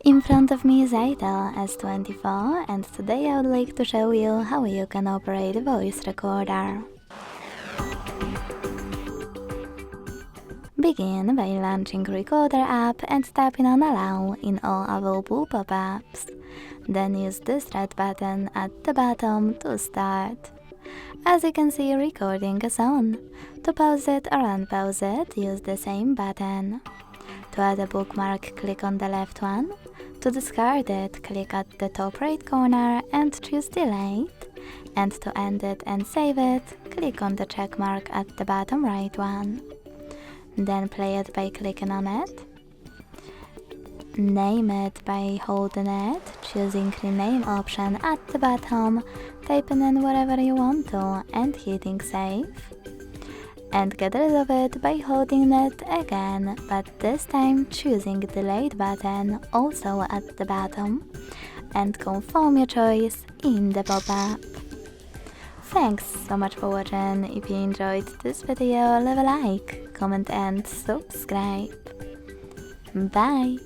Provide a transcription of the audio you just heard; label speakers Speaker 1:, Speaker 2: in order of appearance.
Speaker 1: In front of me is Itel S24 and today I would like to show you how you can operate a voice recorder. Begin by launching Recorder app and tapping on Allow in all available pop-ups. Then use this red button at the bottom to start. As you can see, recording is on. To pause it or unpause it, use the same button. To add a bookmark, click on the left one. To discard it, click at the top right corner and choose Delete. And to end it and save it, click on the check mark at the bottom right one. Then play it by clicking on it. Name it by holding it, choosing Rename option at the bottom, typing in whatever you want to and hitting Save. And get rid of it by holding it again, but this time choosing Delete button also at the bottom, and confirm your choice in the pop-up. Thanks so much for watching. If you enjoyed this video, leave a like, comment and subscribe. Bye!